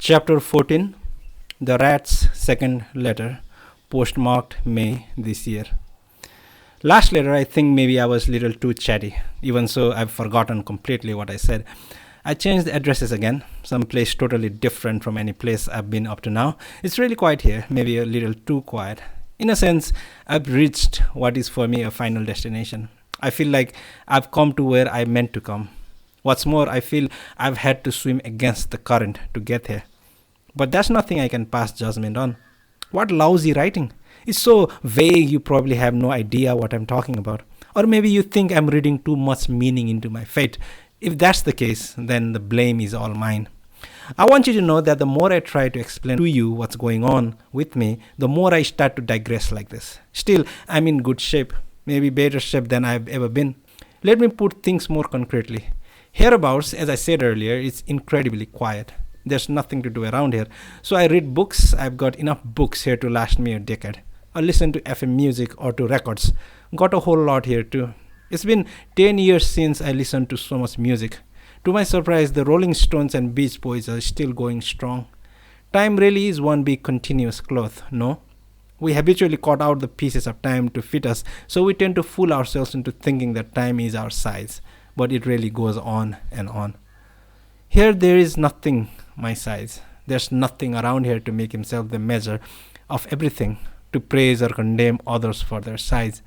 Chapter 14, The Rat's Second Letter, postmarked May this year. Last letter, I think maybe I was a little too chatty. Even so, I've forgotten completely what I said. I changed the addresses again, some place totally different from any place I've been up to now. It's really quiet here, maybe a little too quiet. In a sense, I've reached what is for me a final destination. I feel like I've come to where I meant to come. What's more, I feel I've had to swim against the current to get here. But that's nothing I can pass judgment on. What lousy writing! It's so vague you probably have no idea what I'm talking about. Or maybe you think I'm reading too much meaning into my fate. If that's the case, then the blame is all mine. I want you to know that the more I try to explain to you what's going on with me, the more I start to digress like this. Still, I'm in good shape, maybe better shape than I've ever been. Let me put things more concretely. Hereabouts, as I said earlier, it's incredibly quiet. There's nothing to do around here. So I read books. I've got enough books here to last me a decade. I listen to FM music or to records. Got a whole lot here too. It's been 10 years since I listened to so much music. To my surprise, the Rolling Stones and Beach Boys are still going strong. Time really is one big continuous cloth, no? We habitually cut out the pieces of time to fit us, so we tend to fool ourselves into thinking that time is our size. But it really goes on and on. Here there is nothing my size. There's nothing around here to make himself the measure of everything, to praise or condemn others for their size.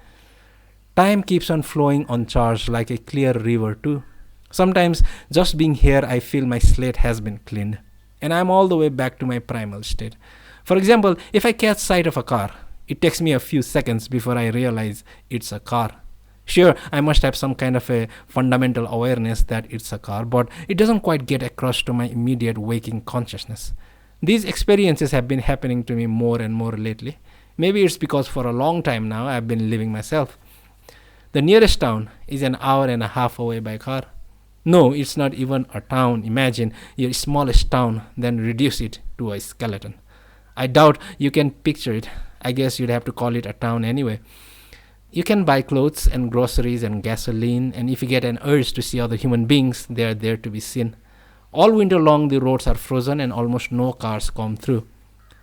Time keeps on flowing uncharged like a clear river too. Sometimes just being here I feel my slate has been cleaned and I'm all the way back to my primal state. For example, if I catch sight of a car, it takes me a few seconds before I realize it's a car. Sure, I must have some kind of a fundamental awareness that it's a car, but it doesn't quite get across to my immediate waking consciousness. These experiences have been happening to me more and more lately. Maybe it's because for a long time now I've been living myself. The nearest town is an hour and a half away by car. No, it's not even a town. Imagine your smallest town, then reduce it to a skeleton. I doubt you can picture it. I guess you'd have to call it a town anyway. You can buy clothes and groceries and gasoline, and if you get an urge to see other human beings, they are there to be seen. All winter long, the roads are frozen and almost no cars come through.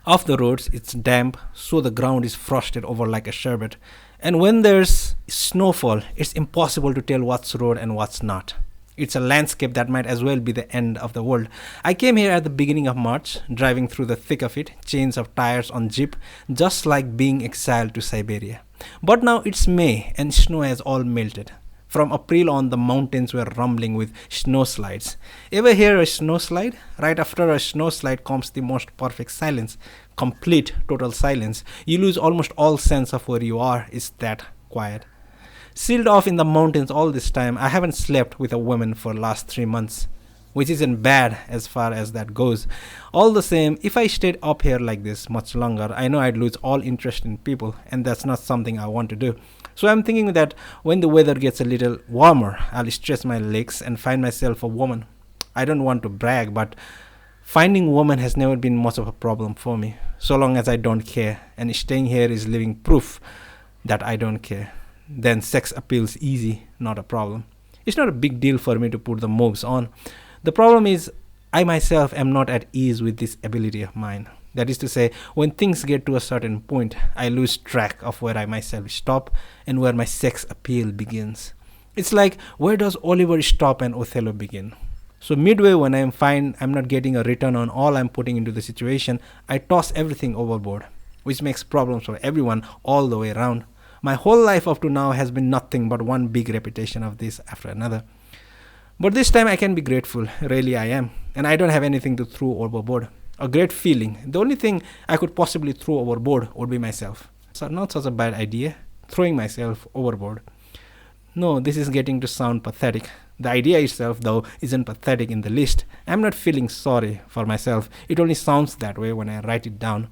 Off the roads, it's damp, so the ground is frosted over like a sherbet. And when there's snowfall, it's impossible to tell what's road and what's not. It's a landscape that might as well be the end of the world. I came here at the beginning of March, driving through the thick of it, chains of tires on jeep, just like being exiled to Siberia. But now it's May and snow has all melted. From April on, the mountains were rumbling with snowslides. Ever hear a snowslide? Right after a snowslide comes the most perfect silence. Complete, total silence. You lose almost all sense of where you are. It's that quiet. Sealed off in the mountains all this time, I haven't slept with a woman for the last 3 months, which isn't bad as far as that goes. All the same, if I stayed up here like this much longer, I know I'd lose all interest in people, and that's not something I want to do. So I'm thinking that when the weather gets a little warmer, I'll stretch my legs and find myself a woman. I don't want to brag, but finding woman has never been much of a problem for me, so long as I don't care, and staying here is living proof that I don't care. Then sex appeals easy, not a problem. It's not a big deal for me to put the moves on. The problem is I myself am not at ease with this ability of mine. That is to say, when things get to a certain point, I lose track of where I myself stop and where my sex appeal begins. It's like, where does Oliver stop and Othello begin? So midway, when I'm fine, I'm not getting a return on all I'm putting into the situation, I toss everything overboard, which makes problems for everyone all the way around. My whole life up to now has been nothing but one big repetition of this after another. But this time I can be grateful, really I am, and I don't have anything to throw overboard. A great feeling. The only thing I could possibly throw overboard would be myself. So not such a bad idea, throwing myself overboard. No, this is getting to sound pathetic. The idea itself, though, isn't pathetic in the least. I'm not feeling sorry for myself. It only sounds that way when I write it down.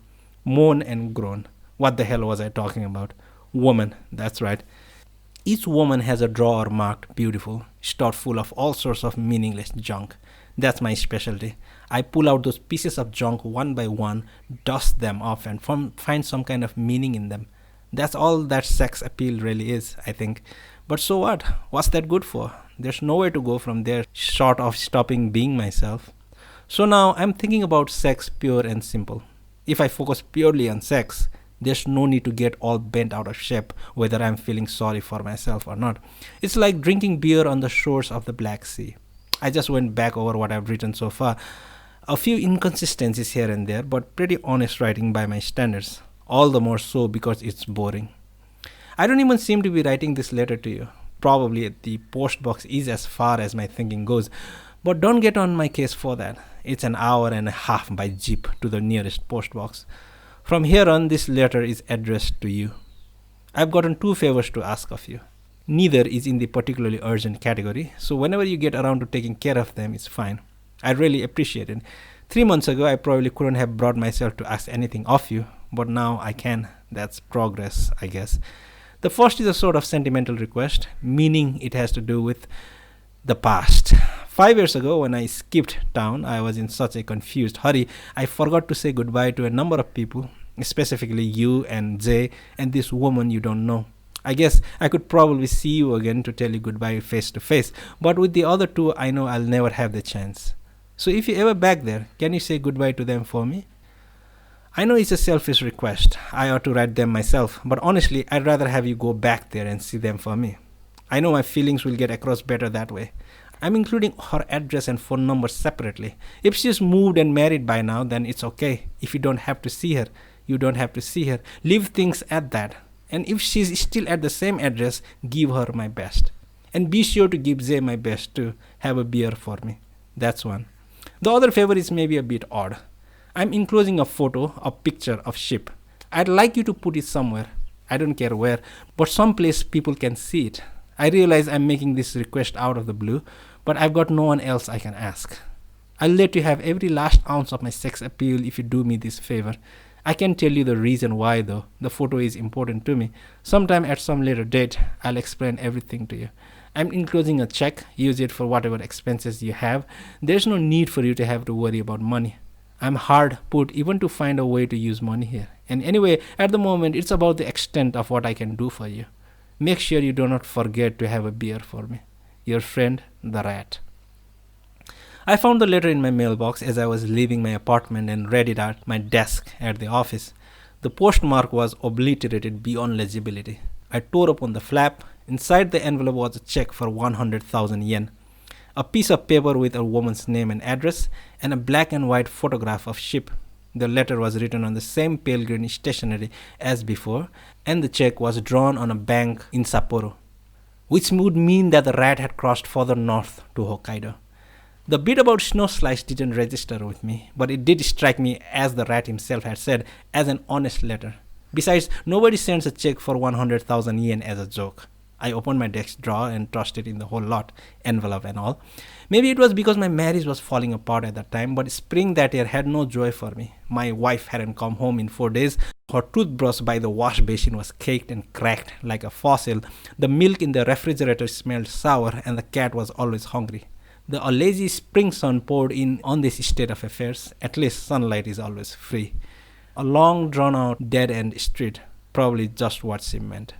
Moan and groan. What the hell was I talking about? Woman, that's right. Each woman has a drawer marked beautiful, stored full of all sorts of meaningless junk. That's my specialty. I pull out those pieces of junk one by one, dust them off, and find some kind of meaning in them. That's all that sex appeal really is, I think. But so what? What's that good for? There's nowhere to go from there short of stopping being myself. So now I'm thinking about sex pure and simple. If I focus purely on sex, there's no need to get all bent out of shape whether I'm feeling sorry for myself or not. It's like drinking beer on the shores of the Black Sea. I just went back over what I've written so far. A few inconsistencies here and there, but pretty honest writing by my standards. All the more so because it's boring. I don't even seem to be writing this letter to you. Probably the post box is as far as my thinking goes, but don't get on my case for that. It's an hour and a half by jeep to the nearest post box. From here on, this letter is addressed to you. I've gotten two favors to ask of you. Neither is in the particularly urgent category, so whenever you get around to taking care of them, it's fine. I really appreciate it. 3 months ago, I probably couldn't have brought myself to ask anything of you, but now I can. That's progress, I guess. The first is a sort of sentimental request, meaning it has to do with the past. 5 years ago, when I skipped town, I was in such a confused hurry, I forgot to say goodbye to a number of people, specifically you and Jay and this woman you don't know. I guess I could probably see you again to tell you goodbye face to face, but with the other two, I know I'll never have the chance. So if you're ever back there, can you say goodbye to them for me? I know it's a selfish request. I ought to write them myself, but honestly, I'd rather have you go back there and see them for me. I know my feelings will get across better that way. I'm including her address and phone number separately. If she's moved and married by now, then it's okay. If you don't have to see her, you don't have to see her. Leave things at that. And if she's still at the same address, give her my best. And be sure to give Zay my best too. Have a beer for me. That's one. The other favor is maybe a bit odd. I'm enclosing a photo, a picture of ship. I'd like you to put it somewhere. I don't care where, but someplace people can see it. I realize I'm making this request out of the blue, but I've got no one else I can ask. I'll let you have every last ounce of my sex appeal if you do me this favor. I can tell you the reason why though. The photo is important to me. Sometime at some later date, I'll explain everything to you. I'm enclosing a check. Use it for whatever expenses you have. There's no need for you to have to worry about money. I'm hard put even to find a way to use money here. And anyway, at the moment, it's about the extent of what I can do for you. Make sure you do not forget to have a beer for me. Your friend, the rat. I found the letter in my mailbox as I was leaving my apartment and read it at my desk at the office. The postmark was obliterated beyond legibility. I tore open the flap. Inside the envelope was a check for 100,000 yen. A piece of paper with a woman's name and address, and a black and white photograph of ship. The letter was written on the same pale green stationery as before, and the check was drawn on a bank in Sapporo, which would mean that the rat had crossed further north to Hokkaido. The bit about snow slice didn't register with me, but it did strike me, as the rat himself had said, as an honest letter. Besides, nobody sends a check for 100,000 yen as a joke. I opened my desk drawer and tossed it in the whole lot, envelope and all. Maybe it was because my marriage was falling apart at that time, but spring that year had no joy for me. My wife hadn't come home in 4 days. Her toothbrush by the wash basin was caked and cracked like a fossil. The milk in the refrigerator smelled sour, and the cat was always hungry. A lazy spring sun poured in on this state of affairs. At least sunlight is always free. A long drawn out dead end street, probably just what she meant.